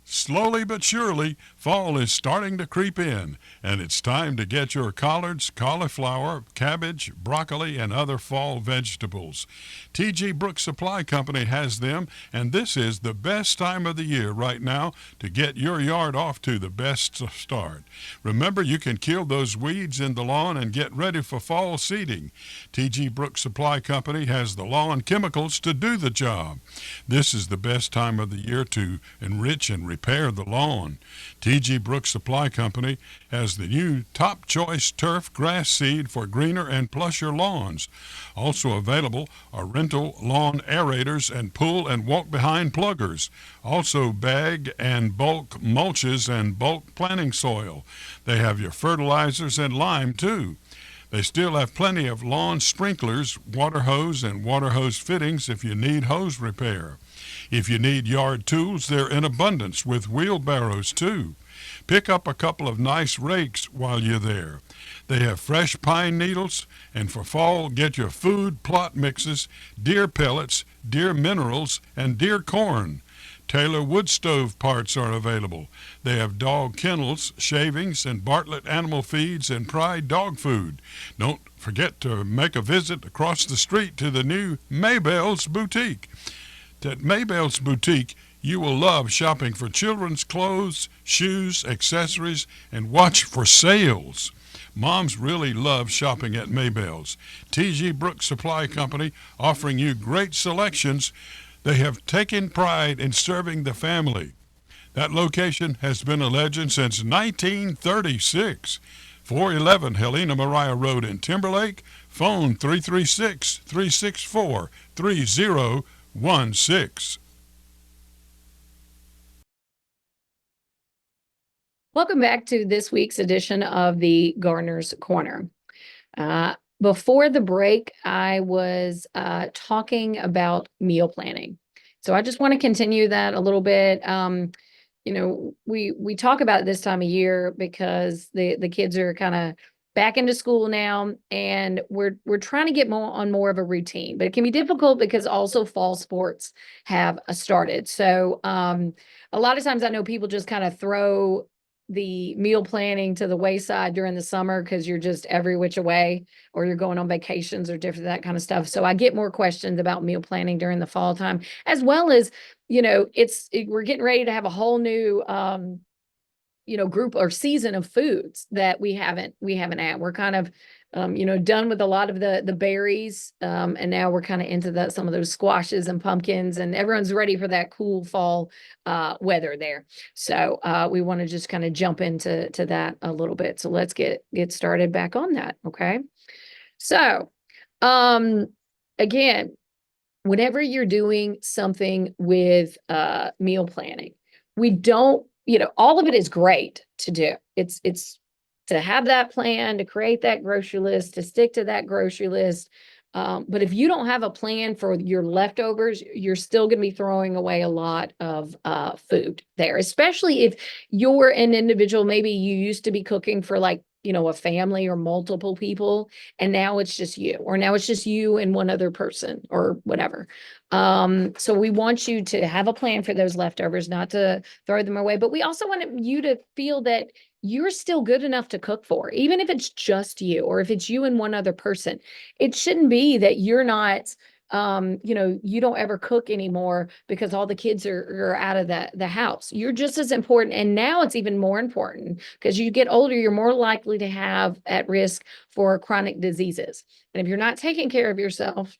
Slowly but surely, fall is starting to creep in, and it's time to get your collards, cauliflower, cabbage, broccoli, and other fall vegetables. T.G. Brooks Supply Company has them, and this is the best time of the year right now to get your yard off to the best start. Remember, you can kill those weeds in the lawn and get ready for fall seeding. T.G. Brooks Supply Company has the lawn chemicals to do the job. This is the best time of the year to enrich and repair the lawn. T.G. Brooks Supply Company has the new Top Choice Turf Grass Seed for greener and plusher lawns. Also available are rental lawn aerators and pull and walk behind pluggers. Also bag and bulk mulches and bulk planting soil. They have your fertilizers and lime too. They still have plenty of lawn sprinklers, water hose, and water hose fittings if you need hose repair. If you need yard tools, they're in abundance with wheelbarrows too. Pick up a couple of nice rakes while you're there. They have fresh pine needles, and for fall, get your food plot mixes, deer pellets, deer minerals, and deer corn. Taylor wood stove parts are available. They have dog kennels, shavings, and Bartlett animal feeds and Pride dog food. Don't forget to make a visit across the street to the new Maybell's Boutique. At Maybell's Boutique, you will love shopping for children's clothes, shoes, accessories, and watch for sales. Moms really love shopping at Maybell's. T.G. Brooks Supply Company offering you great selections. They have taken pride in serving the family. That location has been a legend since 1936. 411 Helena Maria Road in Timberlake. Phone 336-364-3016. Welcome back to this week's edition of the Gardener's Corner. Before the break, I was talking about meal planning. So I just want to continue that a little bit. We talk about it this time of year because the kids are kind of back into school now, and we're trying to get more of a routine. But it can be difficult because also fall sports have started. So a lot of times I know people just kind of throw the meal planning to the wayside during the summer because you're just every which way, or you're going on vacations or different, that kind of stuff. So I get more questions about meal planning during the fall time, as well as, we're getting ready to have a whole new, group or season of foods that we haven't had. We're kind of, done with a lot of the berries. And now we're kind of into some of those squashes and pumpkins, and everyone's ready for that cool fall weather there. So we want to just kind of jump into that a little bit. So let's get started back on that. Okay. So again, whenever you're doing something with meal planning, we don't, all of it is great to do. It's to have that plan, to create that grocery list, to stick to that grocery list. But if you don't have a plan for your leftovers, you're still going to be throwing away a lot of food there, especially if you're an individual. Maybe you used to be cooking for a family or multiple people, and now it's just you, or now it's just you and one other person or whatever. So we want you to have a plan for those leftovers, not to throw them away. But we also want you to feel that you're still good enough to cook for, even if it's just you, or if it's you and one other person. It shouldn't be that you're not, you don't ever cook anymore because all the kids are out of the house. You're just as important. And now it's even more important because you get older, you're more likely to have at risk for chronic diseases. And if you're not taking care of yourself,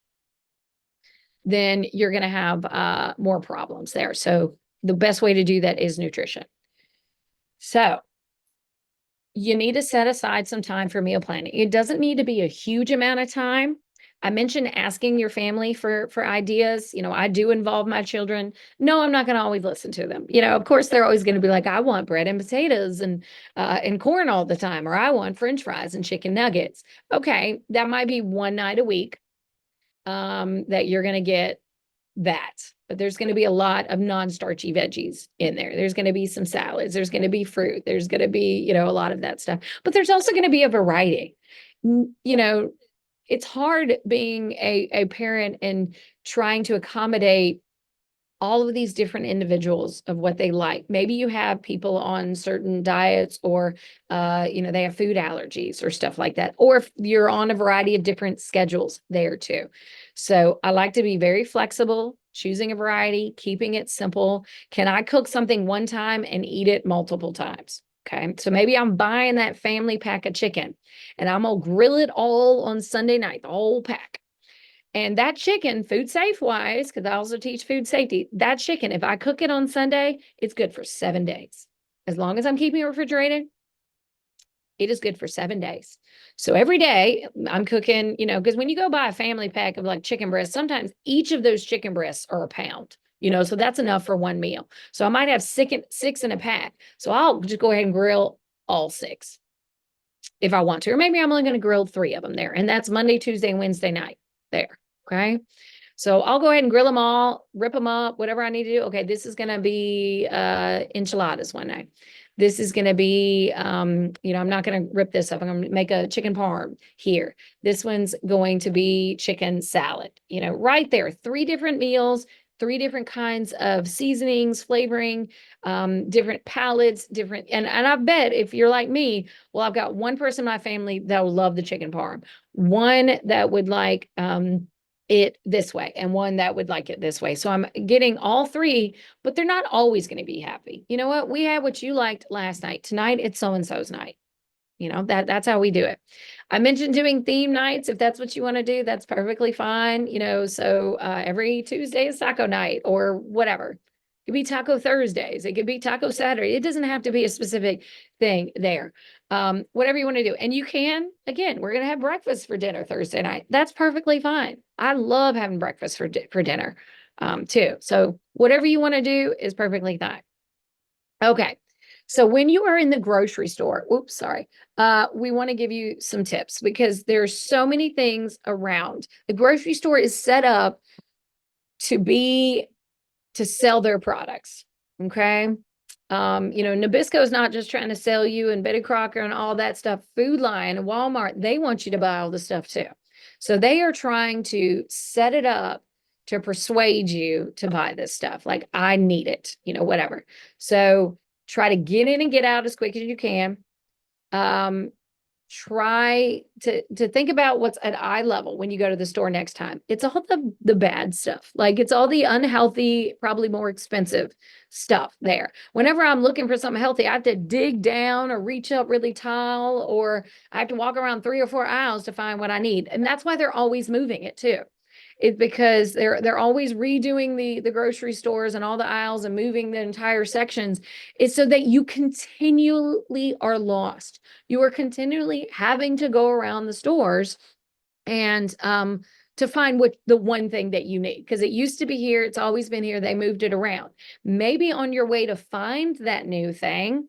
then you're going to have more problems there. So the best way to do that is nutrition. So you need to set aside some time for meal planning. It doesn't need to be a huge amount of time. I mentioned asking your family for ideas. I do involve my children. No, I'm not going to always listen to them. Of course, they're always going to be like, I want bread and potatoes and corn all the time, or I want French fries and chicken nuggets. Okay, that might be one night a week that you're going to get that. But there's going to be a lot of non-starchy veggies in there. There's going to be some salads. There's going to be fruit. There's going to be, a lot of that stuff. But there's also going to be a variety. It's hard being a parent and trying to accommodate all of these different individuals of what they like. Maybe you have people on certain diets, or, they have food allergies or stuff like that. Or if you're on a variety of different schedules there too. So I like to be very flexible, choosing a variety, keeping it simple. Can I cook something one time and eat it multiple times? Okay. So maybe I'm buying that family pack of chicken and I'm going to grill it all on Sunday night, the whole pack. And that chicken, food safe wise, because I also teach food safety, that chicken, if I cook it on Sunday, it's good for 7 days. As long as I'm keeping it refrigerated, it is good for 7 days. So every day I'm cooking, because when you go buy a family pack of chicken breasts, sometimes each of those chicken breasts are a pound, so that's enough for one meal. So I might have six in a pack. So I'll just go ahead and grill all 6. if I want to, or maybe I'm only going to grill 3 of them there. And that's Monday, Tuesday, and Wednesday night there. Okay. So I'll go ahead and grill them all, rip them up, whatever I need to do. Okay, this is going to be enchiladas one night. This is going to be, I'm not going to rip this up. I'm going to make a chicken parm here. This one's going to be chicken salad, right there. 3 different meals, 3 different kinds of seasonings, flavoring, different palettes, and I bet if you're like me, well, I've got one person in my family that will love the chicken parm, one that would like, it this way and one that would like it this way. So I'm getting all 3, but they're not always going to be happy. You know what? We had what you liked last night. Tonight it's so-and-so's night. That's how we do it. I mentioned doing theme nights. If that's what you want to do, that's perfectly fine. So every Tuesday is taco night or whatever. It could be taco Thursdays. It could be taco Saturday. It doesn't have to be a specific thing there. Whatever you want to do. And you can, again, we're going to have breakfast for dinner Thursday night. That's perfectly fine. I love having breakfast for dinner too. So whatever you want to do is perfectly fine. Okay. So when you are in the grocery store, we want to give you some tips because there's so many things around. The grocery store is set up to sell their products. Okay. Nabisco is not just trying to sell you and Betty Crocker and all that stuff. Food Lion and Walmart, they want you to buy all the stuff too. So they are trying to set it up to persuade you to buy this stuff. Like, I need it, whatever. So try to get in and get out as quick as you can. Try to think about what's at eye level when you go to the store next time. It's all the bad stuff. Like, it's all the unhealthy, probably more expensive stuff there. Whenever I'm looking for something healthy, I have to dig down or reach up really tall, or I have to walk around 3 or 4 aisles to find what I need. And that's why they're always moving it too. It's because they're always redoing the grocery stores and all the aisles and moving the entire sections. It's so that you continually are lost. You are continually having to go around the stores and to find what the one thing that you need, because it used to be here, it's always been here, they moved it around. Maybe on your way to find that new thing,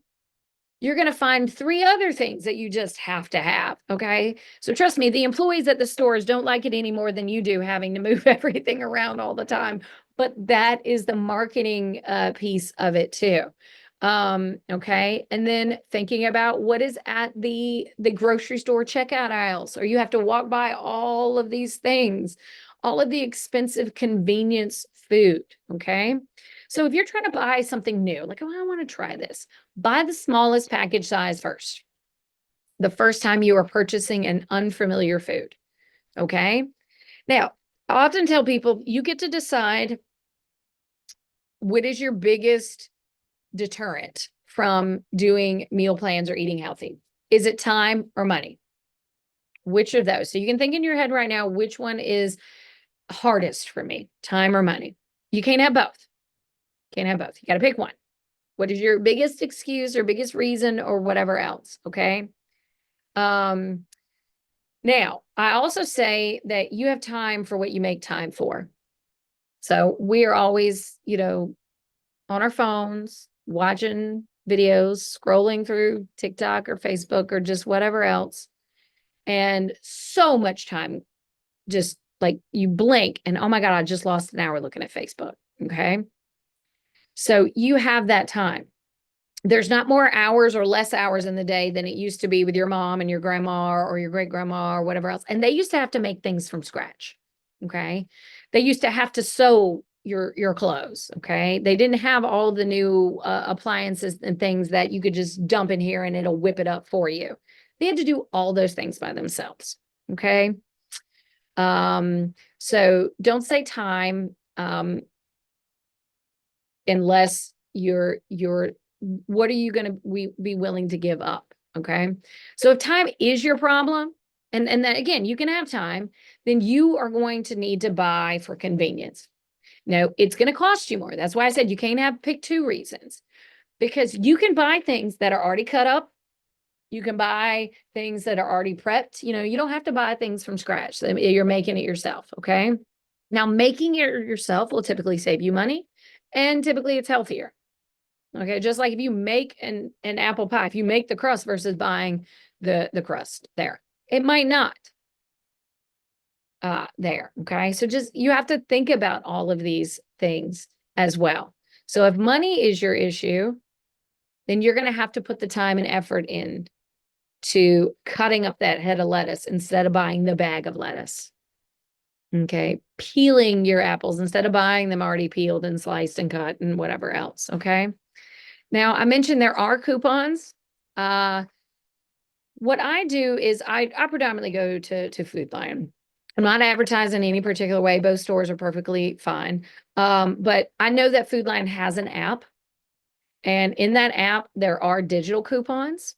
you're going to find 3 other things that you just have to have. Okay. So trust me, the employees at the stores don't like it any more than you do, having to move everything around all the time. But that is the marketing piece of it too. Okay. And then thinking about what is at the grocery store checkout aisles, or you have to walk by all of these things, all of the expensive convenience food. Okay. So if you're trying to buy something new, like, oh, I want to try this, buy the smallest package size first. The first time you are purchasing an unfamiliar food. Okay. Now, I often tell people you get to decide what is your biggest deterrent from doing meal plans or eating healthy. Is it time or money? Which of those? So you can think in your head right now, which one is hardest for me, time or money? You can't have both. Can't have both. You got to pick one. What is your biggest excuse or biggest reason or whatever else? Okay. Now, I also say that you have time for what you make time for. So we are always, on our phones, watching videos, scrolling through TikTok or Facebook or just whatever else. And so much time, just like you blink and, oh my God, I just lost an hour looking at Facebook. Okay. So you have that time. There's not more hours or less hours in the day than it used to be with your mom and your grandma or your great grandma or whatever else. And they used to have to make things from scratch. Okay. They used to have to sew your clothes. Okay. They didn't have all the new appliances and things that you could just dump in here and it'll whip it up for you. They had to do all those things by themselves. Okay. So don't say time, unless you're what are you going to be willing to give up? Okay. So if time is your problem, and then again, you can have time, then you are going to need to buy for convenience. Now, it's going to cost you more. That's why I said you can't pick 2 reasons, because you can buy things that are already cut up. You can buy things that are already prepped. You don't have to buy things from scratch. You're making it yourself. Okay. Now, making it yourself will typically save you money, and typically it's healthier. Okay, just like if you make an apple pie, if you make the crust versus buying the crust there, it might not there. Okay, so just you have to think about all of these things as well. So if money is your issue, then you're going to have to put the time and effort in to cutting up that head of lettuce instead of buying the bag of lettuce. Okay, peeling your apples instead of buying them already peeled and sliced and cut and whatever else. Okay. Now, I mentioned there are coupons. What I do is I predominantly go to Food Lion. I'm not advertising any particular way. Both stores are perfectly fine. But I know that Food Lion has an app, and in that app, there are digital coupons.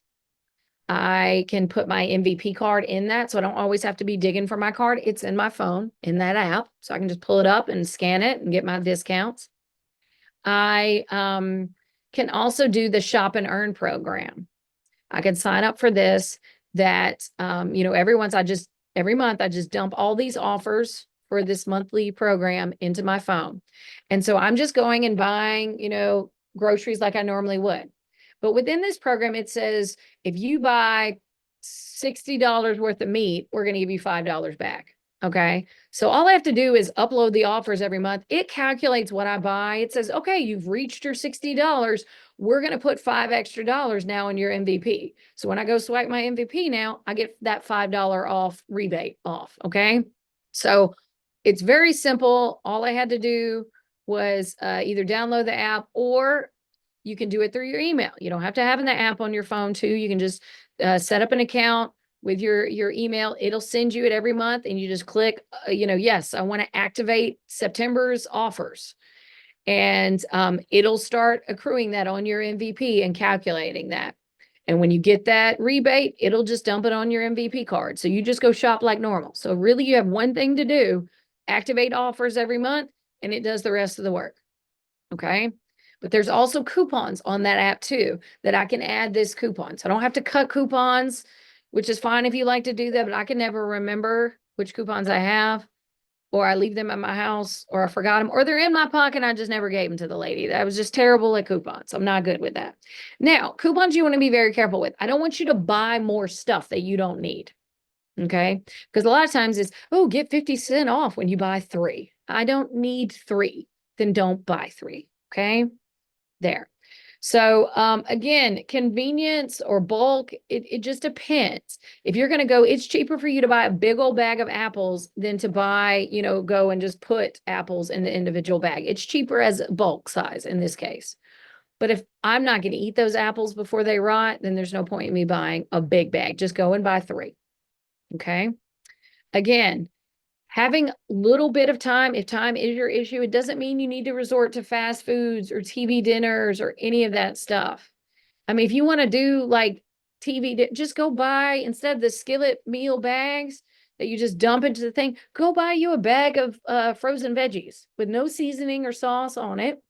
I can put my MVP card in that, so I don't always have to be digging for my card. It's in my phone in that app, so I can just pull it up and scan it and get my discounts. I can also do the Shop and Earn program. I can sign up for this that, every month I just dump all these offers for this monthly program into my phone. And so I'm just going and buying, groceries like I normally would. But within this program, it says if you buy $60 worth of meat, we're going to give you $5 back. Okay. So all I have to do is upload the offers every month. It calculates what I buy. It says, okay, you've reached your $60. We're going to put $5 extra now in your MVP. So when I go swipe my MVP now, I get that $5 off rebate off. Okay. So it's very simple. All I had to do was either download the app, or you can do it through your email. You don't have to have the app on your phone too. You can just set up an account with your email. It'll send you it every month, and you just click, yes, I want to activate September's offers. And it'll start accruing that on your MVP and calculating that. And when you get that rebate, it'll just dump it on your MVP card. So you just go shop like normal. So really you have one thing to do, activate offers every month, and it does the rest of the work. Okay. But there's also coupons on that app too, that I can add this coupon. So I don't have to cut coupons, which is fine if you like to do that, but I can never remember which coupons I have, or I leave them at my house, or I forgot them, or they're in my pocket. I just never gave them to the lady. I was just terrible at coupons. I'm not good with that. Now, coupons you want to be very careful with. I don't want you to buy more stuff that you don't need. Okay. Because a lot of times it's, oh, get 50% off when you buy 3. I don't need 3. Then don't buy 3. Okay. There. So again, convenience or bulk, it just depends. If you're going to go, it's cheaper for you to buy a big old bag of apples than to buy, go and just put apples in the individual bag. It's cheaper as bulk size in this case. But if I'm not going to eat those apples before they rot, then there's no point in me buying a big bag. Just go and buy 3. Okay. Again, having a little bit of time, if time is your issue, it doesn't mean you need to resort to fast foods or TV dinners or any of that stuff. I mean, if you want to do like just go buy, instead of the skillet meal bags that you just dump into the thing, go buy you a bag of frozen veggies with no seasoning or sauce on it,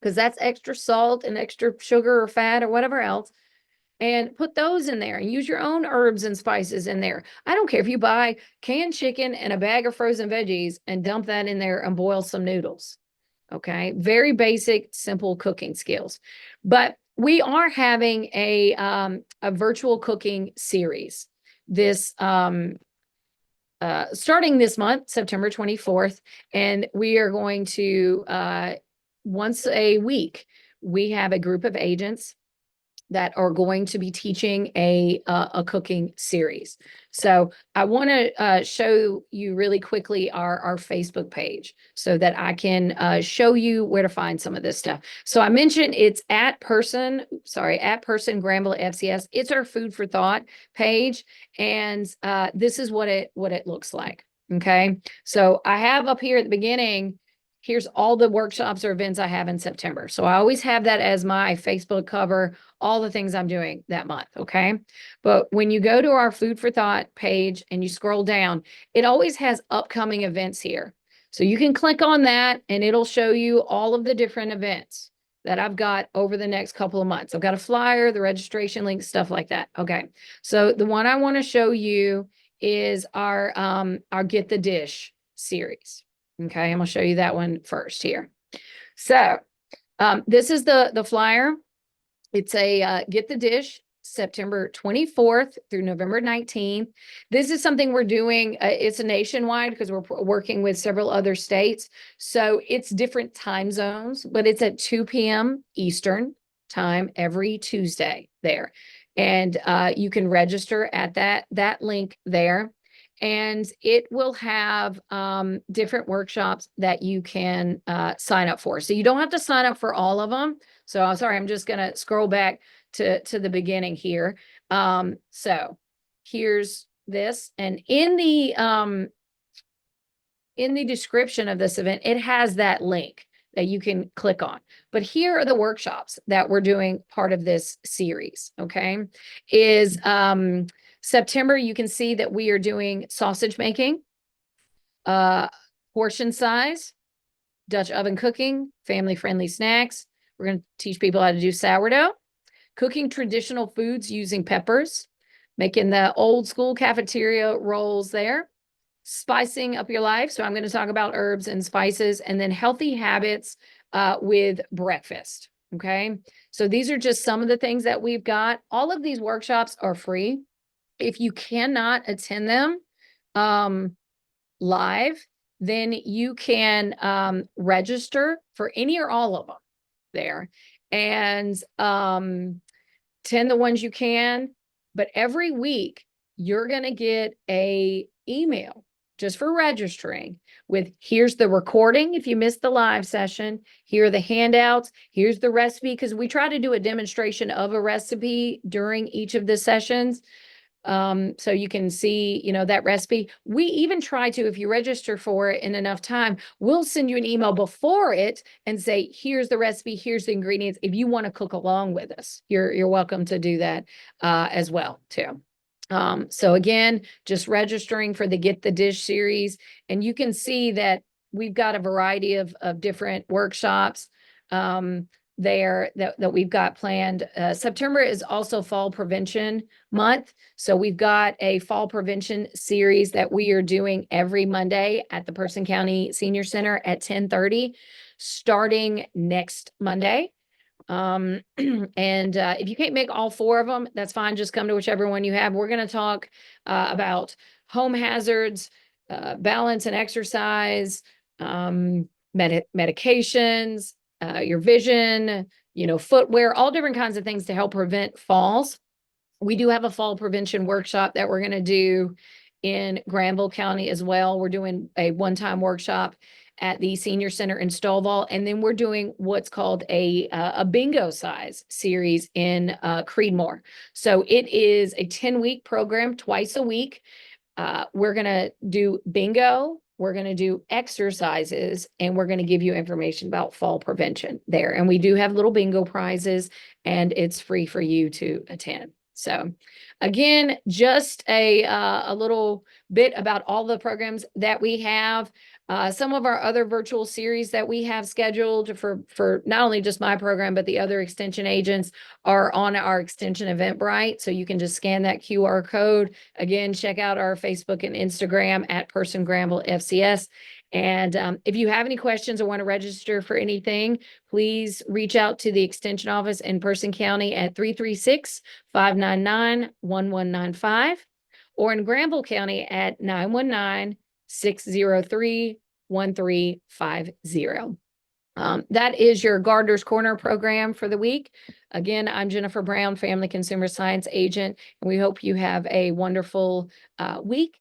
because that's extra salt and extra sugar or fat or whatever else. And put those in there and use your own herbs and spices in there. I don't care if you buy canned chicken and a bag of frozen veggies and dump that in there and boil some noodles. Okay. Very basic, simple cooking skills. But we are having a virtual cooking series this starting this month, September 24th. And we are going to once a week, we have a group of agents that are going to be teaching a cooking series. So I want to show you really quickly our Facebook page so that I can show you where to find some of this stuff. So I mentioned it's at person Granville FCS. It's our food for thought page, and this is what it looks like. Okay, so I have up here at the beginning, here's all the workshops or events I have in September. So I always have that as my Facebook cover, all the things I'm doing that month. Okay. But when you go to our Food for Thought page and you scroll down, it always has upcoming events here. So you can click on that and it'll show you all of the different events that I've got over the next couple of months. I've got a flyer, the registration link, stuff like that. Okay. So the one I want to show you is our Get the Dish series. Okay, I'm gonna show you that one first here. So this is the flyer. It's a Get the Dish, September 24th through November 19th. This is something we're doing. It's a nationwide because we're working with several other states. So it's different time zones, but it's at 2 p.m. Eastern time every Tuesday there. And you can register at that link there. And it will have different workshops that you can sign up for. So you don't have to sign up for all of them. So I'm sorry, I'm just gonna scroll back to the beginning here. So here's this, and in the description of this event, it has that link that you can click on. But here are the workshops that we're doing part of this series, okay? Is September, you can see that we are doing sausage making, portion size, Dutch oven cooking, family-friendly snacks. We're going to teach people how to do sourdough, cooking traditional foods using peppers, making the old school cafeteria rolls there, spicing up your life. So I'm going to talk about herbs and spices, and then healthy habits with breakfast. Okay. So these are just some of the things that we've got. All of these workshops are free. If you cannot attend them live, then you can register for any or all of them there, and attend the ones you can. But every week you're going to get a email just for registering with, here's the recording if you missed the live session, here are the handouts, here's the recipe, because we try to do a demonstration of a recipe during each of the sessions. So you can see, that recipe. We even try to, if you register for it in enough time, we'll send you an email before it and say, here's the recipe, here's the ingredients. If you want to cook along with us, you're welcome to do that as well too. So again, just registering for the Get the Dish series, and you can see that we've got a variety of different workshops there that we've got planned. September is also Fall Prevention Month. So we've got a fall prevention series that we are doing every Monday at the Person County Senior Center at 10:30, starting next Monday. And if you can't make all 4 of them, that's fine. Just come to whichever one you have. We're going to talk about home hazards, balance and exercise, medications, your vision, footwear, all different kinds of things to help prevent falls. We do have a fall prevention workshop that we're going to do in Granville County as well. We're doing a one-time workshop at the Senior Center in Stovall, and then we're doing what's called a bingo size series in Creedmoor. So it is a 10-week program, twice a week. We're going to do bingo, we're going to do exercises, and we're going to give you information about fall prevention there. And we do have little bingo prizes, and it's free for you to attend. So again, just a little bit about all the programs that we have. Some of our other virtual series that we have scheduled for not only just my program, but the other extension agents are on our extension Eventbrite. So you can just scan that QR code. Again, check out our Facebook and Instagram at Person Granville FCS. And if you have any questions or want to register for anything, please reach out to the extension office in Person County at 336-599-1195 or in Granville County at 919-603-1350. That is your Gardener's Corner program for the week. Again, I'm Jennifer Brown, Family Consumer Science Agent, and we hope you have a wonderful week.